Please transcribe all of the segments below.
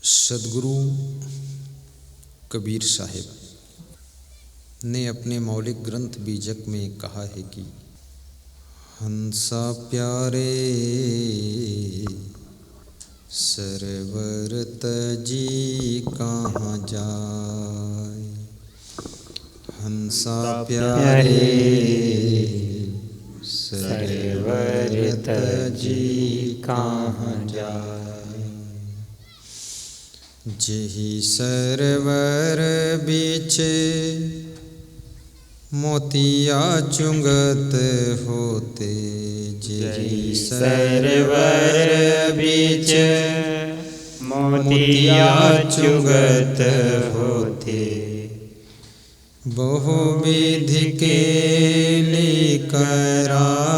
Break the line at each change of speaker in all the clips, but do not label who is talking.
सद्गुरु कबीर साहिब ने अपने मौलिक ग्रंथ बीजक में कहा है कि हंसा प्यारे सरवर तजी कहाँ जाए। हंसा प्यारे सरवर तजी कहाँ जाए। जेहि सरवर बीचे मोतिया चुंगत होते। जेहि सरवर बीच मोतिया चुंगत होते। बहुविधि के कराए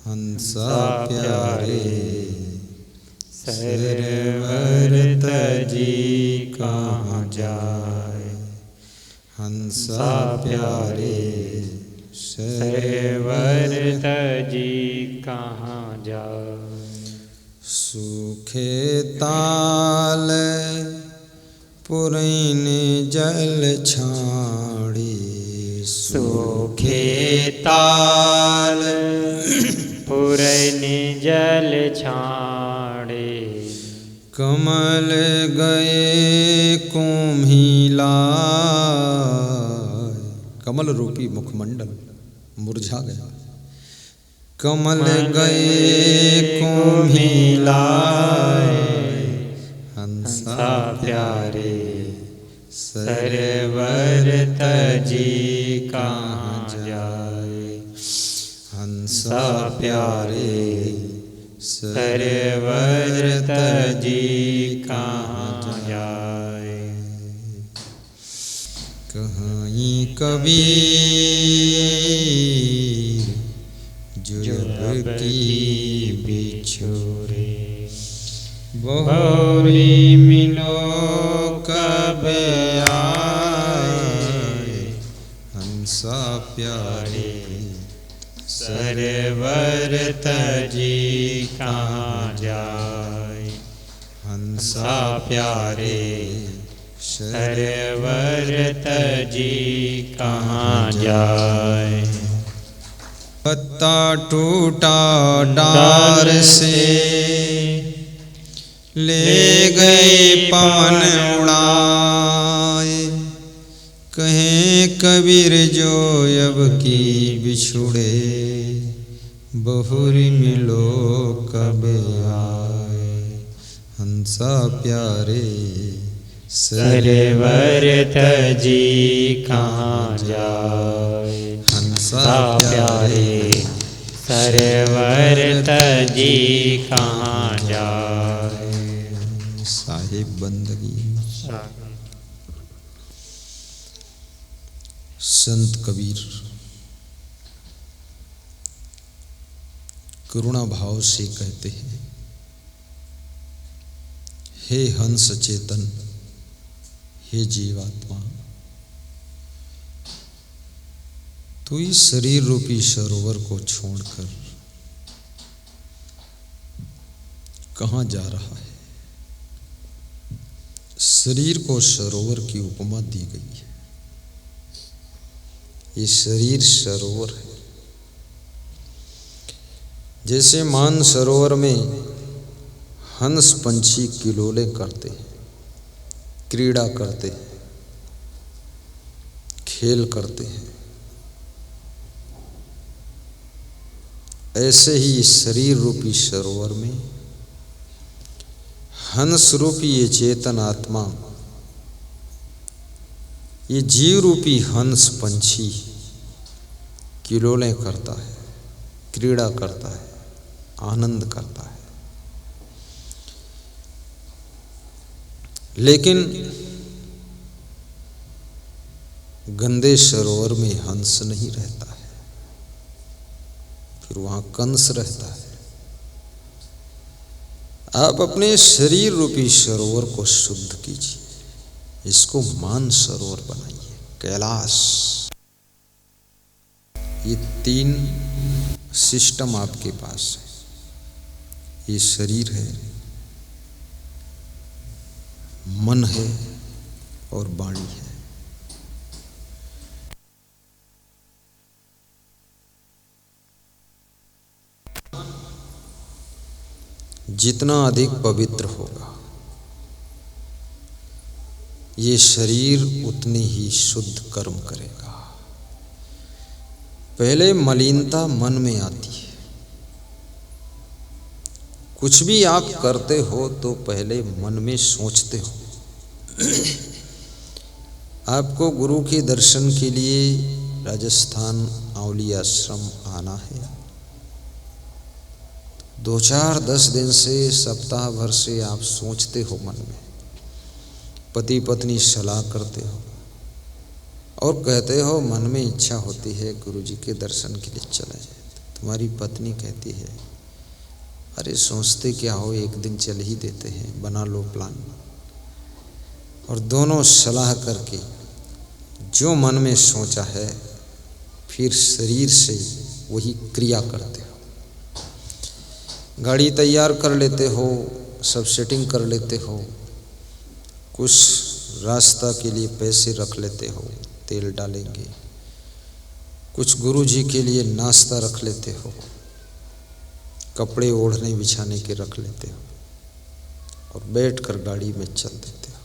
हंसा प्यारे सरवर तजी कहाँ जाए। हंसा प्यारे सरवर
तजी कहाँ जाए।
सूखे ताल पुरैन जल छाड़ी।
सूखे ताल पुरैन जल छाड़े।
कमल गए कुम्हिलाए। कमल रूपी मुखमंडल मुरझा गया। कमल गए कुम्हिलाए हंसा प्यारे सरवर तजी कहाँ जाए। हंसा प्यारे सरवर तजी कहाँ जाए। कहीं कबीर जो जब की बिछोरे। बहुरी मिलो कब आए। हंसा प्यारे सरवर तजी कहाँ जाए। हंसा प्यारे सरवर तजी कहाँ जाए। पत्ता टूटा डार से ले गए पवन उड़ाए। कहें कबीर जो अब की बिछुड़े। बहुरी मिलो कब आए। हंसा प्यारे सरवर तजी कहाँ जाए। हंसा प्यारे
सरवर तजी कहाँ जाए।
साहिब बंदगी। संत कबीर करुणा भाव से कहते हैं, हे हंस चेतन, हे जीवात्मा, तू इस शरीर रूपी सरोवर को छोड़कर कहाँ जा रहा है। शरीर को सरोवर की उपमा दी गई है। ये शरीर सरोवर है। जैसे मान सरोवर में हंस पंछी किलोले करते हैं, क्रीड़ा करते हैं, खेल करते हैं, ऐसे ही इस शरीर रूपी सरोवर में हंस रूपी ये चेतन आत्मा, ये जीव रूपी हंस पंछी किलोलें करता है, क्रीड़ा करता है, आनंद करता है। लेकिन गंदे सरोवर में हंस नहीं रहता है, फिर वहां कंस रहता है। आप अपने शरीर रूपी सरोवर को शुद्ध कीजिए, इसको मान सरोवर बनाइए, कैलाश। ये 3 सिस्टम आपके पास है। ये शरीर है, मन है और वाणी है। जितना अधिक पवित्र होगा ये शरीर उतनी ही शुद्ध कर्म करेगा। पहले मलिनता मन में आती है। कुछ भी आप करते हो तो पहले मन में सोचते हो। आपको गुरु के दर्शन के लिए राजस्थान औली आश्रम आना है। 2-4-10 दिन से, सप्ताह भर से आप सोचते हो मन में, पति पत्नी सलाह करते हो और कहते हो, मन में इच्छा होती है गुरु जी के दर्शन के लिए चला जाए। तुम्हारी पत्नी कहती है, अरे सोचते क्या हो, एक दिन चल ही देते हैं, बना लो प्लान। और दोनों सलाह करके जो मन में सोचा है फिर शरीर से वही क्रिया करते हो। गाड़ी तैयार कर लेते हो, सब सेटिंग कर लेते हो, कुछ रास्ता के लिए पैसे रख लेते हो, तेल डालेंगे, कुछ गुरु जी के लिए नाश्ता रख लेते हो, कपड़े ओढ़ने बिछाने के रख लेते हो और बैठकर गाड़ी में चल देते हो।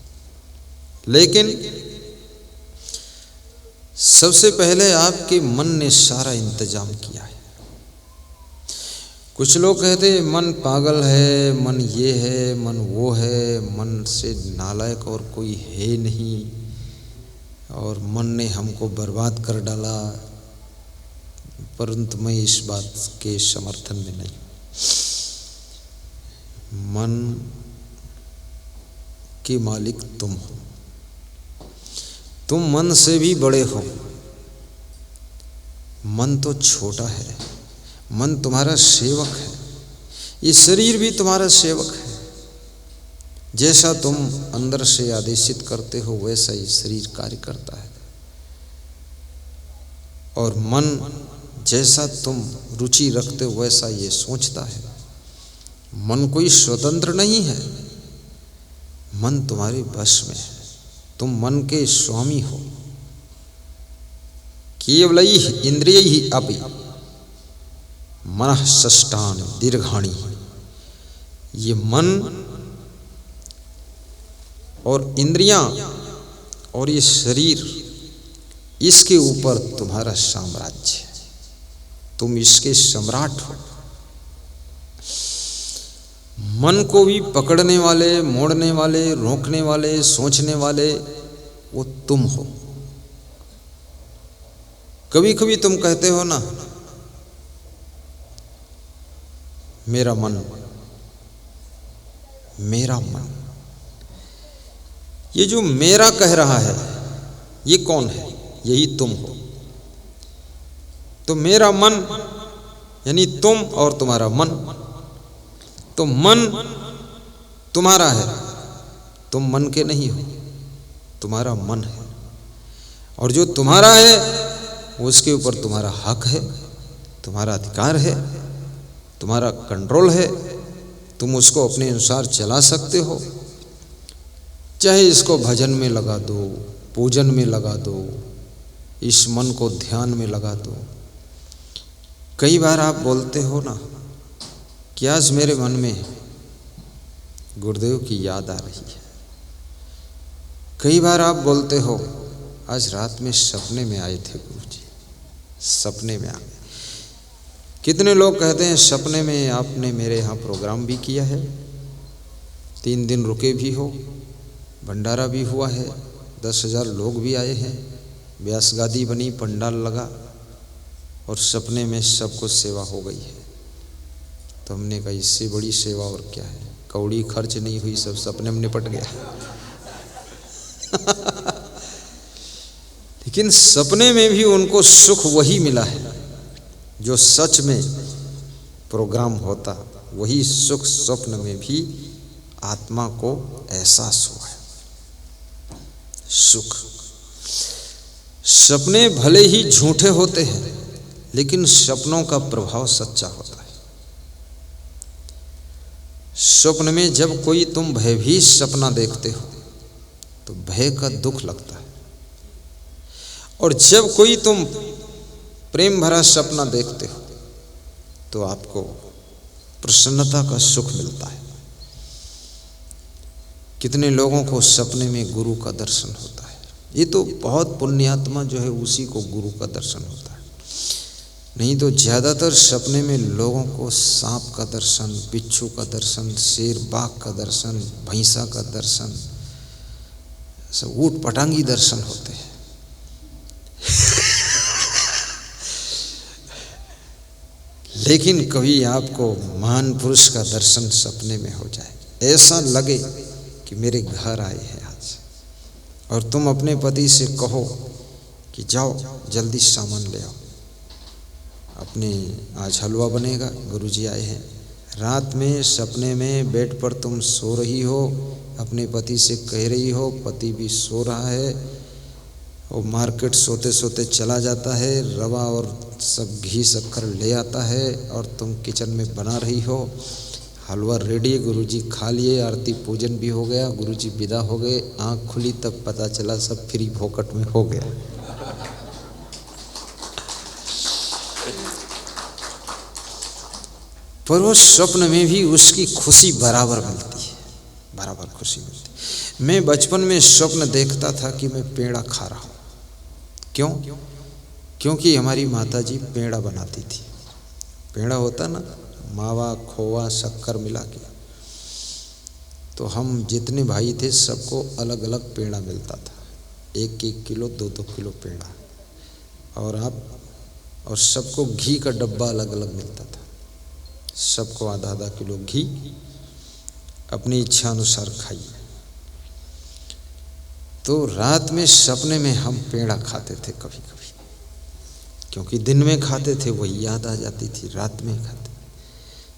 लेकिन सबसे पहले आपके मन ने सारा इंतजाम किया है। कुछ लोग कहते हैं मन पागल है, मन ये है, मन वो है, मन से नालायक और कोई है नहीं, और मन ने हमको बर्बाद कर डाला। परंतु मैं इस बात के समर्थन में नहीं। मन के मालिक तुम हो। तुम मन से भी बड़े हो। मन तो छोटा है, मन तुम्हारा सेवक है। ये शरीर भी तुम्हारा सेवक है। जैसा तुम अंदर से आदेशित करते हो वैसा ये शरीर कार्य करता है। और मन जैसा तुम रुचि रखते हो वैसा ये सोचता है। मन कोई स्वतंत्र नहीं है, मन तुम्हारे वश में है। तुम मन के स्वामी हो। केवलैः इंद्रियैः अपि मनः षष्ठानि दीर्घाणि। ये मन और इंद्रियां और ये शरीर, इसके ऊपर तुम्हारा साम्राज्य है। तुम इसके सम्राट हो। मन को भी पकड़ने वाले, मोड़ने वाले, रोकने वाले, सोचने वाले वो तुम हो। कभी कभी तुम कहते हो ना, मेरा मन, मेरा मन। ये जो मेरा कह रहा है ये कौन है? यही तुम हो। तो मेरा मन यानी तुम और तुम्हारा मन। तो मन तुम्हारा है, तुम मन के नहीं हो, तुम्हारा मन है। और जो तुम्हारा है उसके ऊपर तुम्हारा हक है, तुम्हारा अधिकार है, तुम्हारा कंट्रोल है। तुम उसको अपने अनुसार चला सकते हो। चाहे इसको भजन में लगा दो, पूजन में लगा दो, इस मन को ध्यान में लगा दो। कई बार आप बोलते हो ना कि आज मेरे मन में गुरुदेव की याद आ रही है। कई बार आप बोलते हो आज रात में सपने में आए थे गुरु जी, सपने में आ गए। कितने लोग कहते हैं सपने में आपने मेरे यहाँ प्रोग्राम भी किया है, 3 दिन रुके भी हो, भंडारा भी हुआ है, 10,000 लोग भी आए हैं, व्यास गादी बनी, पंडाल लगा और सपने में सबको सेवा हो गई है। तो हमने कहा इससे बड़ी सेवा और क्या है, कौड़ी खर्च नहीं हुई, सब सपने में निपट गया। लेकिन सपने में भी उनको सुख वही मिला है जो सच में प्रोग्राम होता, वही सुख स्वप्न में भी आत्मा को एहसास हुआ है। सुख। सपने भले ही झूठे होते हैं लेकिन सपनों का प्रभाव सच्चा होता है। स्वप्न में जब कोई तुम भयभीत सपना देखते हो तो भय का दुख लगता है। और जब कोई तुम प्रेम भरा सपना देखते हो तो आपको प्रसन्नता का सुख मिलता है। कितने लोगों को सपने में गुरु का दर्शन होता है। ये तो बहुत पुण्यात्मा जो है उसी को गुरु का दर्शन होता है। नहीं तो ज़्यादातर सपने में लोगों को सांप का दर्शन, बिच्छू का दर्शन, शेर बाघ का दर्शन, भैंसा का दर्शन, सब ऊट पटांगी दर्शन होते हैं। लेकिन कभी आपको महान पुरुष का दर्शन सपने में हो जाए, ऐसा लगे कि मेरे घर आए हैं आज, और तुम अपने पति से कहो कि जाओ जल्दी सामान ले आओ, अपने आज हलवा बनेगा, गुरुजी आए हैं। रात में सपने में बेड पर तुम सो रही हो, अपने पति से कह रही हो, पति भी सो रहा है, और मार्केट सोते सोते चला जाता है, रवा और सब घी शक्कर ले आता है, और तुम किचन में बना रही हो, हलवा रेडी है, गुरुजी खा लिए, आरती पूजन भी हो गया, गुरुजी विदा हो गए। आँख खुली तब पता चला सब फ्री फोकट में हो गया। पर वो स्वप्न में भी उसकी खुशी बराबर मिलती है, बराबर खुशी मिलती है। मैं बचपन में स्वप्न देखता था कि मैं पेड़ा खा रहा हूँ। क्यों? क्योंकि हमारी माताजी पेड़ा बनाती थी। पेड़ा होता ना, मावा खोवा शक्कर मिला के, तो हम जितने भाई थे सबको अलग अलग पेड़ा मिलता था, 1-1 किलो 2-2 किलो पेड़ा, और सबको घी का डब्बा अलग अलग मिलता था, सबको आधा किलो घी, अपनी इच्छा अनुसार खाइए। तो रात में सपने में हम पेड़ा खाते थे कभी कभी, क्योंकि दिन में खाते थे वही याद आ जाती थी, रात में खाते।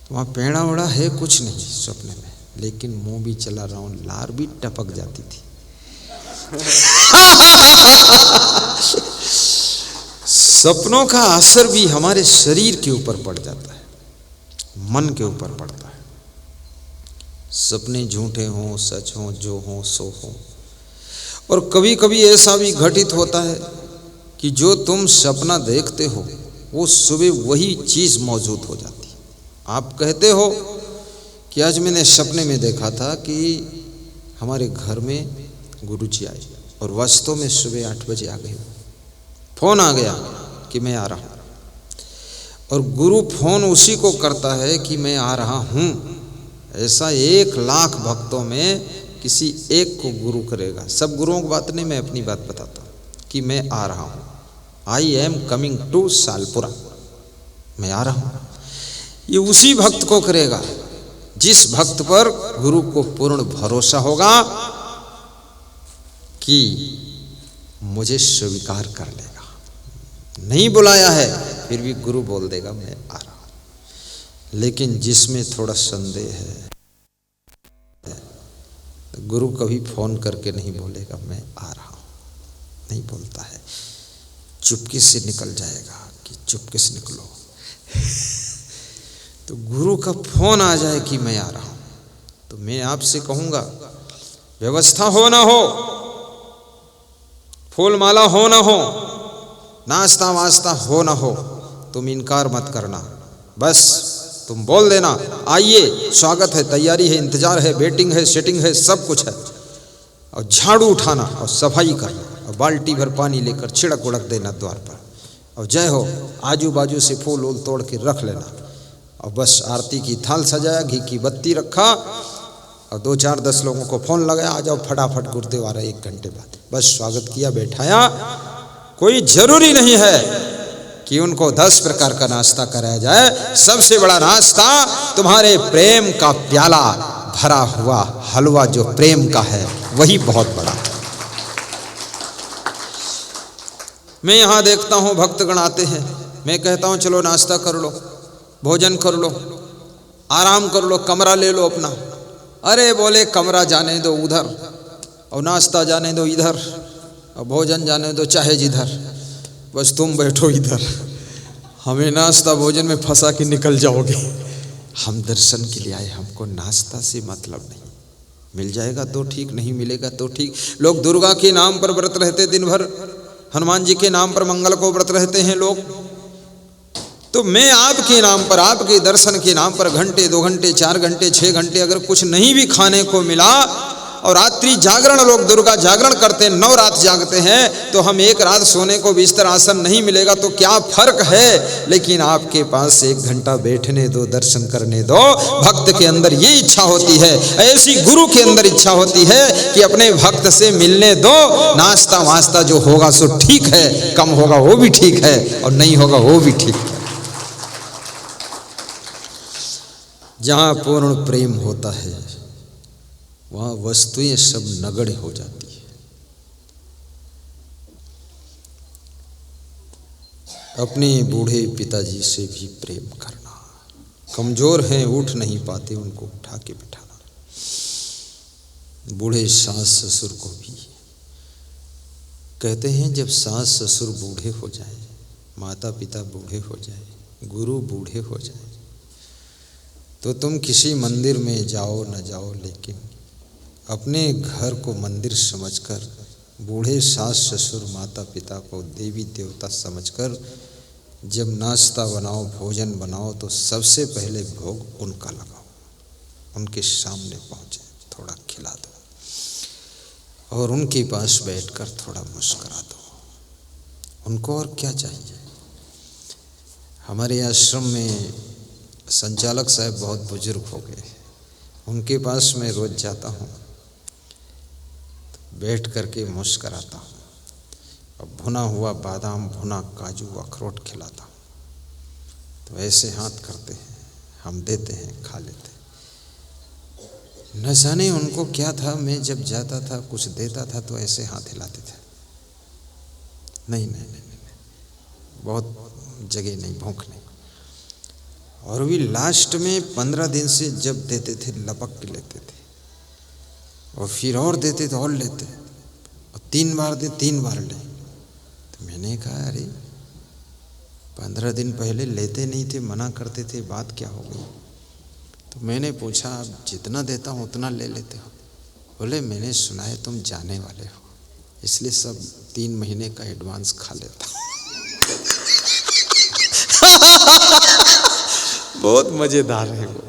तो वहाँ पेड़ा वड़ा है कुछ नहीं सपने में, लेकिन मुंह भी चला रहा हूँ, लार भी टपक जाती थी। सपनों का असर भी हमारे शरीर के ऊपर पड़ जाता है, मन के ऊपर पड़ता है। सपने झूठे हों सच हों, जो हों सो हों। और कभी कभी ऐसा भी घटित होता है कि जो तुम सपना देखते हो वो सुबह वही चीज़ मौजूद हो जाती है। आप कहते हो कि आज मैंने सपने में देखा था कि हमारे घर में गुरुजी आए, और वास्तव में सुबह 8 बजे आ गए, फोन आ गया कि मैं आ रहा हूँ। और गुरु फोन उसी को करता है कि मैं आ रहा हूँ। ऐसा 1 लाख भक्तों में किसी एक को गुरु करेगा। सब गुरुओं की बात नहीं, मैं अपनी बात बताता हूँ कि मैं आ रहा हूँ, आई एम कमिंग टू सालपुरा, मैं आ रहा हूँ। ये उसी भक्त को करेगा जिस भक्त पर गुरु को पूर्ण भरोसा होगा कि मुझे स्वीकार कर लेगा। नहीं बुलाया है फिर भी गुरु बोल देगा मैं आ रहा हूं। लेकिन जिसमें थोड़ा संदेह है, गुरु कभी फोन करके नहीं बोलेगा मैं आ रहा हूं, नहीं बोलता है, चुपके से निकल जाएगा कि चुपके से निकलो। तो गुरु का फोन आ जाए कि मैं आ रहा हूं, तो मैं आपसे कहूंगा व्यवस्था हो ना हो, फूल माला हो ना हो, नाश्ता वास्ता हो ना हो, तुम इनकार मत करना। बस तुम बोल देना आइए, स्वागत है, तैयारी है, इंतजार है, वेटिंग है, सेटिंग है, सब कुछ है। और झाड़ू उठाना और सफाई करना और बाल्टी भर पानी लेकर छिड़क उड़क देना द्वार पर, और जय हो, आजू बाजू से फूल वूल तोड़ के रख लेना। और बस आरती की थाल सजाया, घी की बत्ती रखा, और 2-4-10 लोगों को फोन लगाया, आ जाओ फटाफट गुरुदेव आ रहा है 1 घंटे बाद। बस स्वागत किया, बैठाया। कोई जरूरी नहीं है कि उनको 10 प्रकार का नाश्ता कराया जाए। सबसे बड़ा नाश्ता तुम्हारे प्रेम का प्याला भरा हुआ हलवा जो प्रेम का है, वही बहुत बड़ा। मैं यहां देखता हूं भक्तगण आते हैं, मैं कहता हूं चलो नाश्ता कर लो, भोजन कर लो, आराम कर लो, कमरा ले लो अपना। अरे बोले कमरा जाने दो उधर, और नाश्ता जाने दो इधर, और भोजन जाने दो चाहे जिधर, बस तुम बैठो इधर। हमें नाश्ता भोजन में फंसा के निकल जाओगे। हम दर्शन के लिए आए, हमको नाश्ता से मतलब नहीं। मिल जाएगा तो ठीक, नहीं मिलेगा तो ठीक। लोग दुर्गा के नाम पर व्रत रहते दिन भर, हनुमान जी के नाम पर मंगल को व्रत रहते हैं लोग। तो मैं आपके नाम पर, आपके दर्शन के नाम पर घंटे 2 घंटे 4 घंटे 6 घंटे अगर कुछ नहीं भी खाने को मिला, और रात्रि जागरण लोग दुर्गा जागरण करते हैं, 9 रात जागते हैं, तो हम 1 रात सोने को बिस्तर आसन नहीं मिलेगा तो क्या फर्क है। लेकिन आपके पास 1 घंटा बैठने दो, दर्शन करने दो। भक्त के अंदर ये इच्छा होती है, ऐसी गुरु के अंदर इच्छा होती है कि अपने भक्त से मिलने दो। नाश्ता वास्ता जो होगा सो ठीक है, कम होगा वो भी ठीक है, और नहीं होगा वो भी ठीक है। जहाँ पूर्ण प्रेम होता है वहाँ वस्तुएं सब नगण्य हो जाती है। अपने बूढ़े पिताजी से भी प्रेम करना, कमजोर हैं उठ नहीं पाते उनको उठा के बिठाना, बूढ़े सास ससुर को भी। कहते हैं जब सास ससुर बूढ़े हो जाए, माता पिता बूढ़े हो जाए, गुरु बूढ़े हो जाए, तो तुम किसी मंदिर में जाओ न जाओ, लेकिन अपने घर को मंदिर समझकर, बूढ़े सास ससुर माता पिता को देवी देवता समझकर जब नाश्ता बनाओ, भोजन बनाओ, तो सबसे पहले भोग उनका लगाओ, उनके सामने पहुँचे, थोड़ा खिला दो और उनके पास बैठकर थोड़ा मुस्कुरा दो। उनको और क्या चाहिए। हमारे आश्रम में संचालक साहब बहुत बुजुर्ग हो गए, उनके पास मैं रोज़ जाता हूँ, बैठ करके मुस्कराता हूँ और भुना हुआ बादाम, भुना काजू, अखरोट खिलाता हूँ। तो ऐसे हाथ करते हैं, हम देते हैं, खा लेते हैं। न जाने उनको क्या था, मैं जब जाता था कुछ देता था तो ऐसे हाथ हिलाते थे। नहीं नहीं नहीं नहीं, बहुत जगह नहीं, भूख नहीं। और भी लास्ट में 15 दिन से जब देते थे लपक के लेते थे, और फिर और देते तो और लेते, और 3 बार दे 3 बार ले। तो मैंने कहा अरे 15 दिन पहले लेते नहीं थे, मना करते थे, बात क्या हो गई। तो मैंने पूछा अब जितना देता हूँ उतना ले लेते हो। बोले मैंने सुना है तुम जाने वाले हो, इसलिए सब 3 महीने का एडवांस खा लेता हूँ। बहुत मज़ेदार है वो।